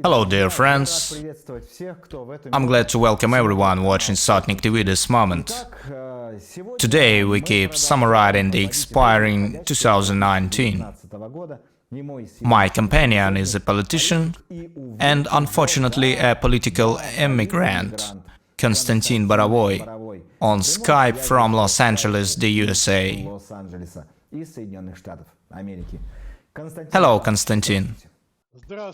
Hello dear friends, I'm glad to welcome everyone watching Sotnik-TV this moment. Today we keep summarizing the expiring 2019. My companion is a politician and unfortunately a political emigrant, Konstantin Borovoy, on Skype from Los Angeles, the USA. Hello, Konstantin.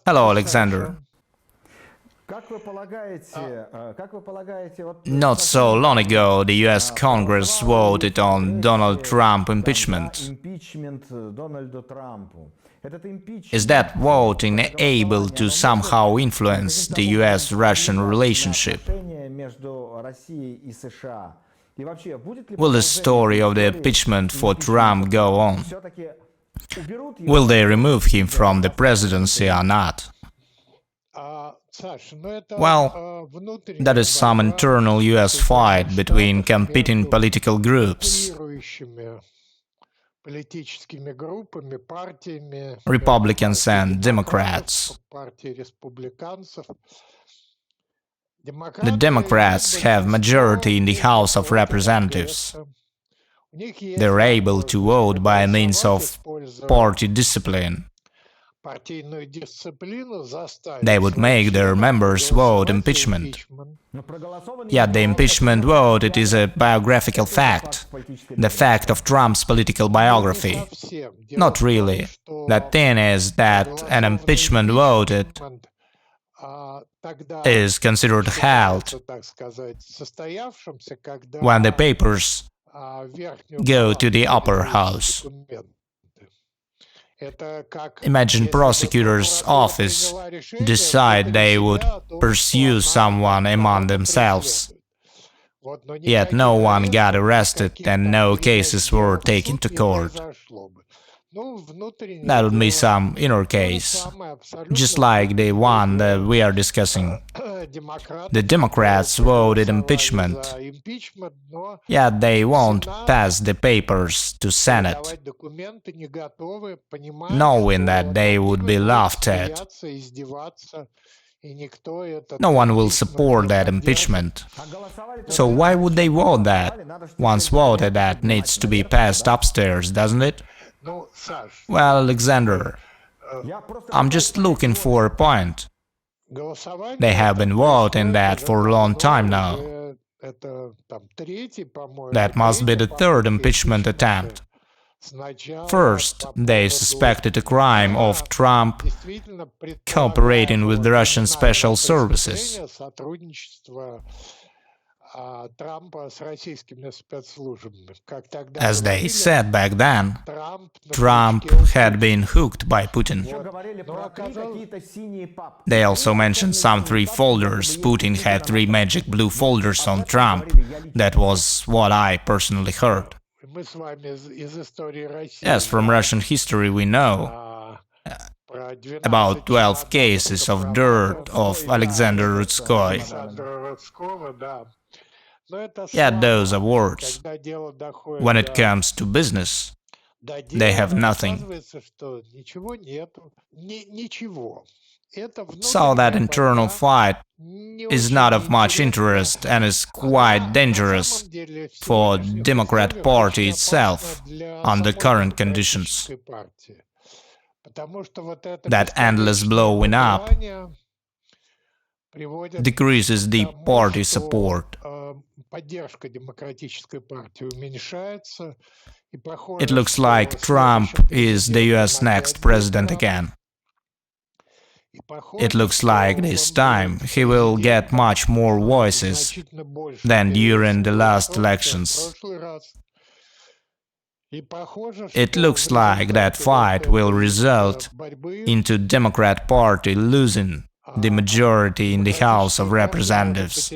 Hello, Alexander. Not so long ago, the US Congress voted on Donald Trump impeachment. Is that voting able to somehow influence the US-Russian relationship? Will the story of the impeachment for Trump go on? Will they remove him from the presidency or not? Well, that is some internal US fight between competing political groups. Republicans and Democrats. The Democrats have majority in the House of Representatives. They're able to vote by means of party discipline. They would make their members vote impeachment. Yet the impeachment vote, it is a biographical fact, the fact of Trump's political biography. Not really. The thing is that an impeachment voted is considered held when the papers go to the upper house. Imagine prosecutor's office decide they would pursue someone among themselves. Yet no one got arrested and no cases were taken to court. That would be some inner case, just like the one that we are discussing. The Democrats voted impeachment, yet they won't pass the papers to Senate, knowing that they would be laughed at. No one will support that impeachment. So why would they vote that? Once voted, that needs to be passed upstairs, doesn't it? Well, Alexander, I'm just looking for a point. They have been voting that for a long time now. That must be the third impeachment attempt. First, they suspected a crime of Trump cooperating with the Russian special services. As they said back then, Trump had been hooked by Putin. They also mentioned some 3 folders. Putin had 3 magic blue folders on Trump. That was what I personally heard. Yes, from Russian history we know about 12 cases of dirt of Alexander Rutskoy. Yet those are words. When it comes to business, they have nothing. So that internal fight is not of much interest and is quite dangerous for the Democrat Party itself under current conditions. That endless blowing up decreases the party support. It looks like Trump is the US next president again. It looks like this time he will get much more voices than during the last elections. It looks like that fight will result into Democrat Party losing the majority in the House of Representatives,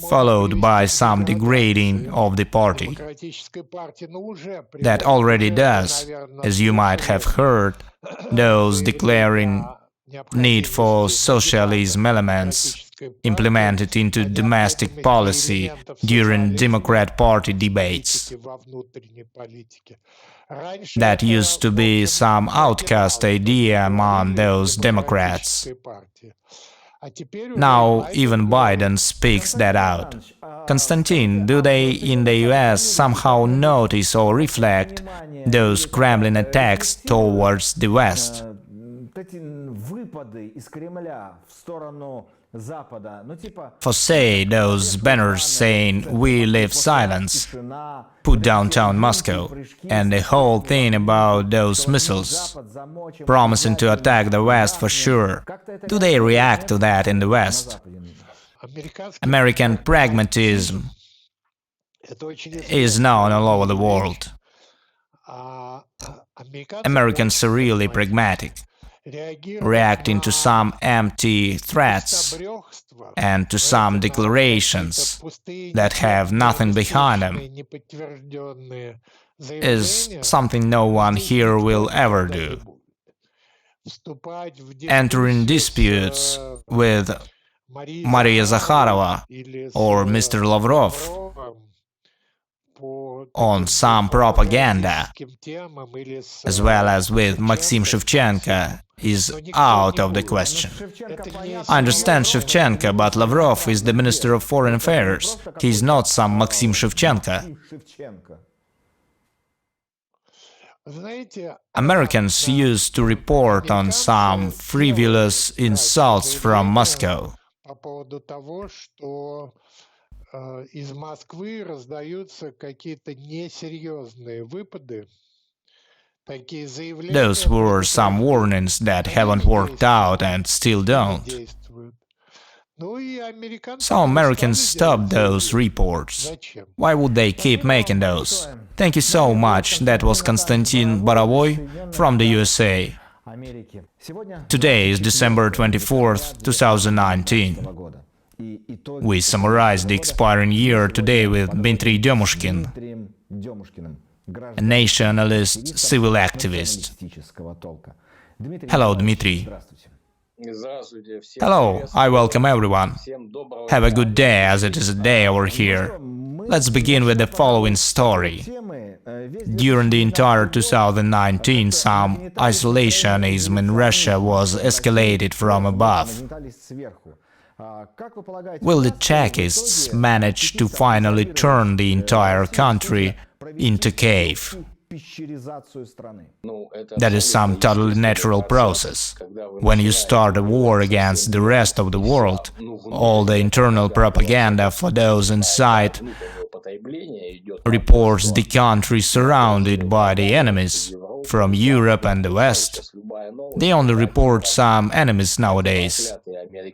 followed by some degrading of the party. That already does, as you might have heard, those declaring need for socialism elements implemented into domestic policy during Democrat Party debates. That used to be some outcast idea among those Democrats. Now even Biden speaks that out. Konstantin, do they in the US somehow notice or reflect those Kremlin attacks towards the West? For say, those banners saying "We live silence," put downtown Moscow, and the whole thing about those missiles, promising to attack the West for sure. Do they react to that in the West? American pragmatism is known all over the world. Americans are really pragmatic, reacting to some empty threats and to some declarations that have nothing behind them is something no one here will ever do. Entering disputes with Maria Zakharova or Mr. Lavrov on some propaganda, as well as with Maxim Shevchenko, is out of the question. I understand Shevchenko, but Lavrov is the Minister of Foreign Affairs. He's not some Maxim Shevchenko. Americans used to report on some frivolous insults from Moscow. Those were some warnings that haven't worked out and still don't. So Americans stopped those reports. Why would they keep making those? Thank you so much. That was Konstantin Borovoy from the USA. Today is December 24th, 2019. We summarize the expiring year today with Dmitry Demushkin, a nationalist civil activist. Hello, Dmitry. Hello, I welcome everyone. Have a good day, as it is a day over here. Let's begin with the following story. During the entire 2019, some isolationism in Russia was escalated from above. Will the Chekists manage to finally turn the entire country into cave? That is some totally natural process. When you start a war against the rest of the world, all the internal propaganda for those inside reports the country surrounded by the enemies from Europe and the West. They only report some enemies nowadays.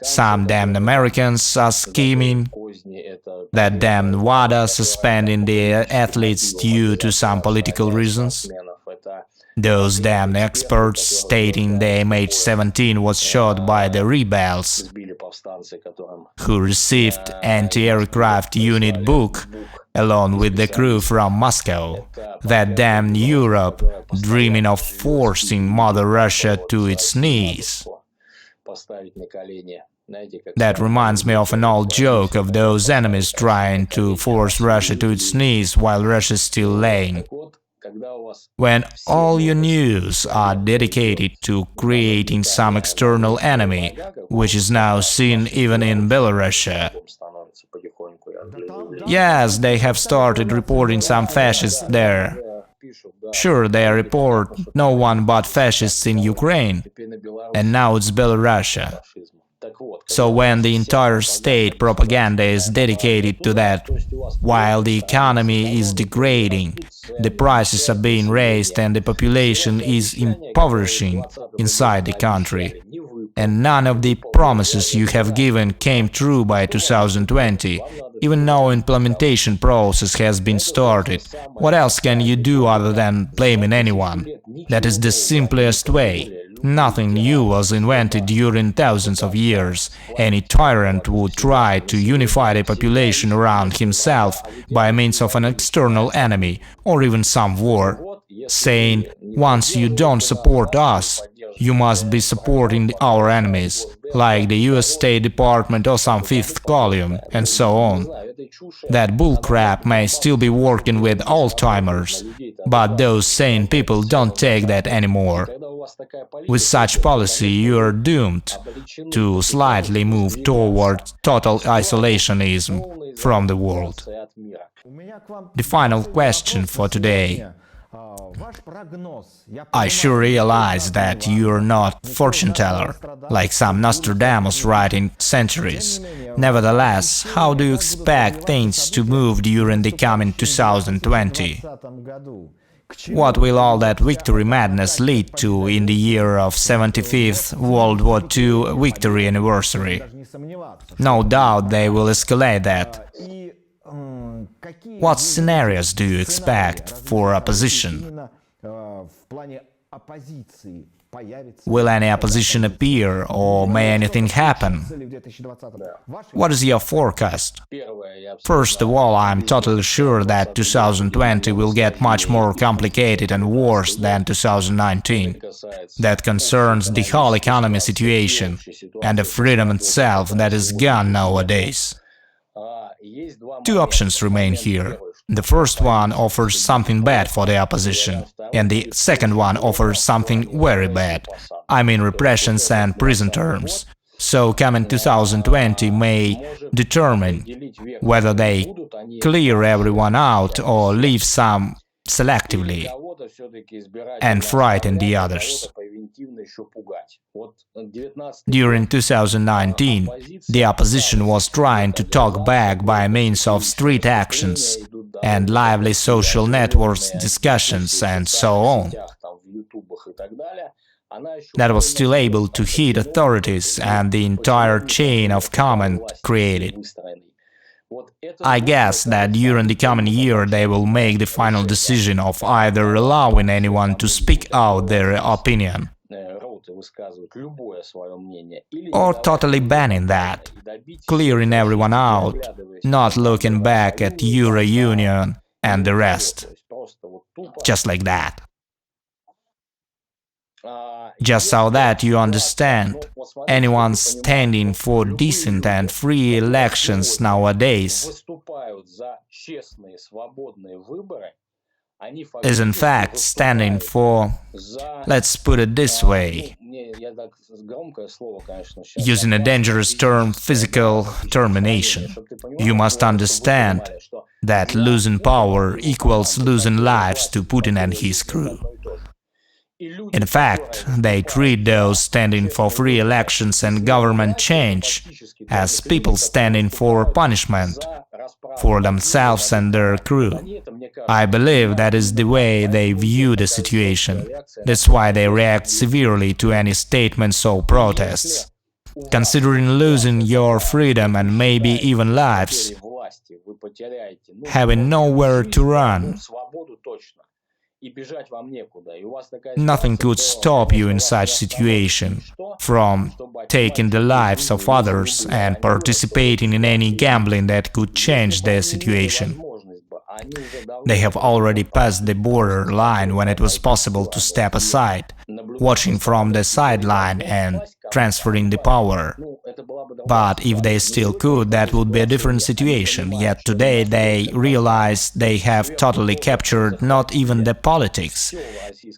Some damned Americans are scheming, that damned WADA suspending the athletes due to some political reasons. Those damned experts stating the MH17 was shot by the rebels, who received anti-aircraft unit book along with the crew from Moscow. That damned Europe, dreaming of forcing Mother Russia to its knees. That reminds me of an old joke of those enemies trying to force Russia to its knees while Russia is still laying. When all your news are dedicated to creating some external enemy, which is now seen even in Belarus. Yes, they have started reporting some fascists there. Sure, they report no one but fascists in Ukraine, and now it's Belarus. So when the entire state propaganda is dedicated to that, while the economy is degrading, the prices are being raised and the population is impoverishing inside the country, and none of the promises you have given came true by 2020, even no implementation process has been started, what else can you do other than blaming anyone? That is the simplest way. Nothing new was invented during thousands of years. Any tyrant would try to unify the population around himself by means of an external enemy or even some war, saying, once you don't support us, You must be supporting our enemies, like the US State Department or some fifth column, and so on. That bullcrap may still be working with old-timers, but those sane people don't take that anymore. With such policy, you are doomed to slightly move toward total isolationism from the world. The final question for today. I sure realize that you're not fortune teller, like some Nostradamus writing centuries. Nevertheless, how do you expect things to move during the coming 2020? What will all that victory madness lead to in the year of 75th World War II victory anniversary? No doubt they will escalate that. What scenarios do you expect for opposition? Will any opposition appear, or may anything happen? What is your forecast? First of all, I'm totally sure that 2020 will get much more complicated and worse than 2019. That concerns the whole economy situation and the freedom itself that is gone nowadays. Two options remain here. The first one offers something bad for the opposition, and the second one offers something very bad. I mean repressions and prison terms. So coming 2020 may determine whether they clear everyone out or leave some selectively and frighten the others. During 2019, the opposition was trying to talk back by means of street actions and lively social networks discussions and so on. That was still able to hit authorities and the entire chain of comment created. I guess that during the coming year they will make the final decision of either allowing anyone to speak out their opinion or totally banning that, clearing everyone out, not looking back at Euro Union and the rest. Just like that. Just so that you understand, anyone standing for decent and free elections nowadays is in fact standing for, let's put it this way, using a dangerous term, physical termination. You must understand that losing power equals losing lives to Putin and his crew. In fact, they treat those standing for free elections and government change as people standing for punishment for themselves and their crew. I believe that is the way they view the situation. That's why they react severely to any statements or protests. Considering losing your freedom and maybe even lives, having nowhere to run, nothing could stop you in such situation from taking the lives of others and participating in any gambling that could change their situation. They have already passed the border line when it was possible to step aside, watching from the sideline and transferring the power. But if they still could, that would be a different situation. Yet today they realize they have totally captured not even the politics,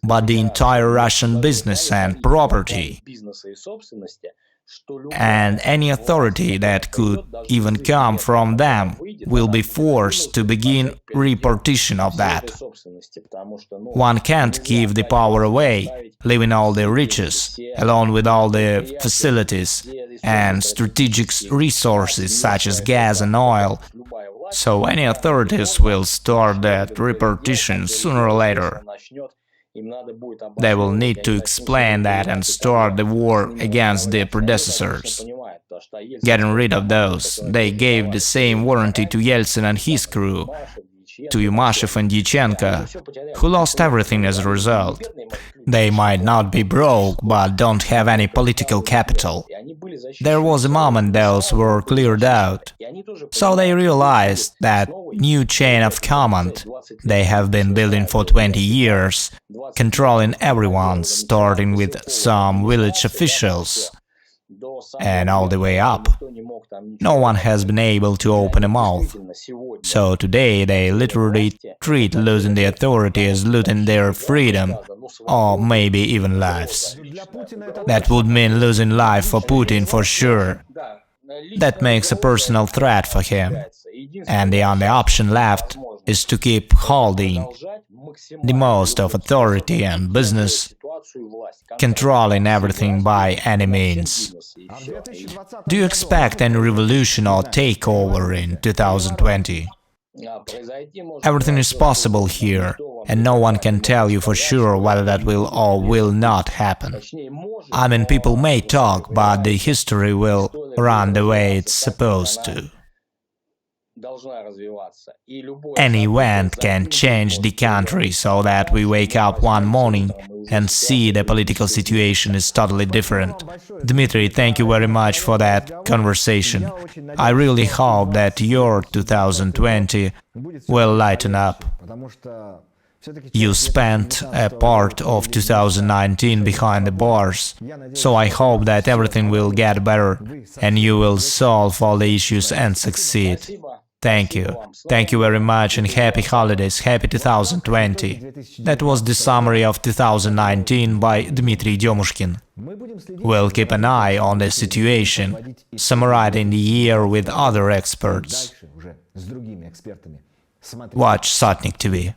but the entire Russian business and property. And any authority that could even come from them will be forced to begin repartition of that. One can't give the power away, leaving all the riches, along with all the facilities and strategic resources such as gas and oil. So any authorities will start that repartition sooner or later. They will need to explain that and start the war against their predecessors. Getting rid of those, they gave the same warranty to Yeltsin and his crew, to Yumashev and Dyachenko, who lost everything as a result. They might not be broke, but don't have any political capital. There was a moment those were cleared out. So they realized that new chain of command they have been building for 20 years, controlling everyone, starting with some village officials and all the way up. No one has been able to open a mouth. So today they literally treat losing the authority as losing their freedom, or maybe even lives. That would mean losing life for Putin for sure. That makes a personal threat for him. And the only option left is to keep holding the most of authority and business, controlling everything by any means. Do you expect any revolution or takeover in 2020? Everything is possible here, and no one can tell you for sure whether that will or will not happen. I mean, people may talk, but the history will run the way it's supposed to. Any event can change the country so that we wake up one morning and see the political situation is totally different. Dmitry, thank you very much for that conversation. I really hope that your 2020 will lighten up. You spent a part of 2019 behind the bars, so I hope that everything will get better and you will solve all the issues and succeed. Thank you. Thank you very much and happy holidays, happy 2020. That was the summary of 2019 by Dmitry Demushkin. We'll keep an eye on the situation, summarizing the year with other experts. Watch Sotnik-TV.